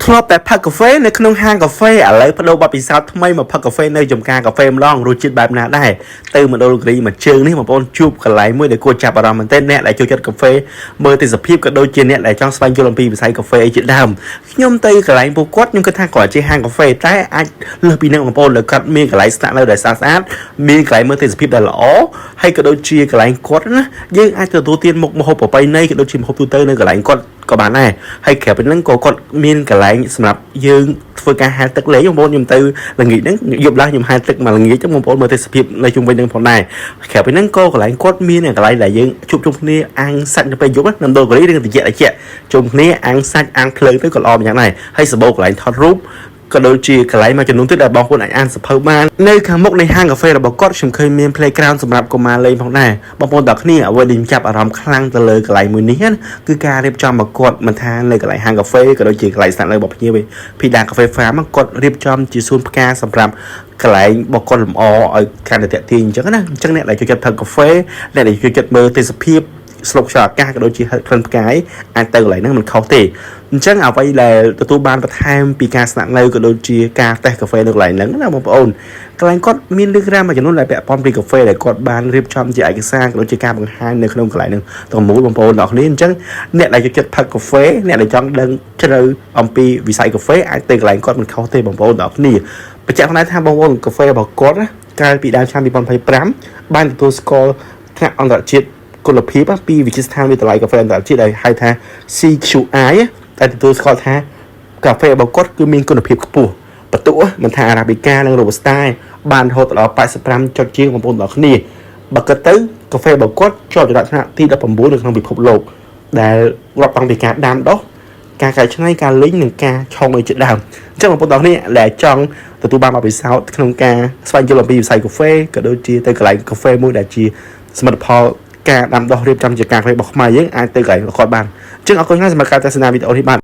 ធ្លាប់តែផឹកកាហ្វេនៅក្នុងហាងកាហ្វេឥឡូវបដូរបទពិសោធន៍ថ្មីមកផឹកកាហ្វេនៅចំការកាហ្វេម្ដងរសជាតិបែបណាដែរទៅមណ្ឌលគិរីមួយជើងនេះបងប្អូនជួបកន្លែងមួយដែលគួរចាប់អារម្មណ៍មែនទែនអ្នកដែលចូលចិត្តកាហ្វេមើលទេសភាពក៏ដូចជាអ្នកដែលចង់ស្វែងយល់អំពីវិស័យកាហ្វេជាដើមខ្ញុំទៅកន្លែងពួកគាត់ខ្ញុំគិតថាគាត់ជាហាងកាហ្វេតែអាចលើសពីនេះបងប្អូនលើគាត់មានកន្លែងស្នាក់នៅដែលស្អាតមានកន្លែងមើលទេសភាពដែលល្អហើយក៏ដូចជាកន្លែងគាត់ណាយើងអាចទទួលទានមុខម្ហូបប្រពៃណីក៏ដូចជាម្ហូបទូទៅនៅកន្លែងគាត់ក៏បានដែរហើយក្រៅពីហ្នឹងក៏គាត់មានកន្លែងសម្រាប់យើងធ្វើការហែលទឹកលេងបងប្អូនខ្ញុំទៅល្ងាចហ្នឹងយប់ឡើងខ្ញុំហែលទឹកមកល្ងាចហ្នឹងបងប្អូនមើលទេសភាពនៅជុំវិញហ្នឹងផងដែរក្រៅពីហ្នឹងក៏កន្លែងគាត់មានកន្លែងដែលយើងជួបជុំគ្នាអាំងសាច់នៅពេលយប់ណានៅកូរ៉េរឿងតិចជុំគ្នាអាំងសាច់អាំងភ្លើងទៅក៏ល្អម្យ៉ាងដែរហើយសបោកន្លែងថតរូបក៏ដូចជាកន្លែងមួយចំនួនទៀតដែលបងប្អូនអាចអានសភៅបាននៅខាងមុខនៃហាងកាហ្វេរបស់គាត់ខ្ញុំឃើញមាន playground សម្រាប់កុមារលេងផងដែរបងប្អូនទាំងគ្នាអ្វីដែលចាប់អារម្មណ៍ខ្លាំងទៅលើកន្លែងមួយនេះគឺការរៀបចំរបស់គាត់មិនថានៅកន្លែងហាងកាហ្វេក៏ដូចជាកន្លែងស្នាក់នៅរបស់ភ្ញៀវភីដាកាហ្វេ farm គាត់រៀបចំជាសួនផ្កាសម្រាប់កន្លែងរបស់គាត់លម្អឲ្យកាន់តែតាក់ទាញអញ្ចឹងណាអញ្ចឹងអ្នកដែលចូលចិត្តផឹកកាហ្វេអ្នកដែលចូលចិត្តមើលទេសភាពស្លុកខ្យល់អាកាសក៏ដូចជាក្លិនផ្កាយអាចទៅកន្លែងហ្នឹងមិនខុសទេអញ្ចឹងអ្វីដែលទទួលបានបន្ថែមពីការស្នាក់នៅក៏ដូចជាការតេស្តកាហ្វេនៅកន្លែងហ្នឹងណាបងប្អូនកន្លែងគាត់មានរឿងរ៉ាវមួយចំនួនដែលពាក់ព័ន្ធពីកាហ្វេដែលគាត់បានរៀបចំជាឯកសារក៏ដូចជាការបង្ហាញនៅក្នុងកន្លែងហ្នឹងទាំងមូលបងប្អូនទាំងគ្នាអញ្ចឹងអ្នកដែលចូលចិត្តផឹកកាហ្វេអ្នកដែលចង់ដឹងជ្រៅអំពីវិស័យកាហ្វេអាចទៅកន្លែងគាត់មិនខុសទេបងប្អូនទាំងគ្នាបញ្ជាក់ថាបងប្អូនកាហ្វេរបស់គាត់ណាកាលពីដើមឆ្នាំ2025បានទទួលស្គាល់ថ្នាក់អន្តរជាតិគុណភាពពីវិទ្យាស្ថានវិទ្យាល័យកាហ្វេអន្តរជាតិដែលហៅថា CQI ដែលទទួលស្គាល់ថាកាហ្វេរបស់គាត់គឺមានគុណភាពខ្ពស់បន្ទាប់មិនថា Arabica និង Robusta បានរហូតដល់85ចុតជាងបងប្អូនទាំងគ្នាបើគិតទៅកាហ្វេរបស់គាត់ជាប់ចរិតថ្នាក់ទី19នៅក្នុងពិភពលោកដែលរាប់តាំងពីការដាំដុះការកែច្នៃការលីងនិងការឆុងឲ្យជាដើមអញ្ចឹងបងប្អូនទាំងគ្នាដែលចង់ទទួលបានបទពិសោធន៍ក្នុងការស្វែងយល់អំពីវិស័យកាហ្វេក៏ដូចជាទៅកន្លែងកាហ្វេមួយដែលជាសមិទ្ធផលការដាំដុះរៀបចំជាការកាហ្វេរបស់ខ្មែរយើងអាចទៅកន្លែងគាត់បានអញ្ចឹងអរគុណណាស់សម្រាប់ការទស្សនាវីដេអូនេះបាទ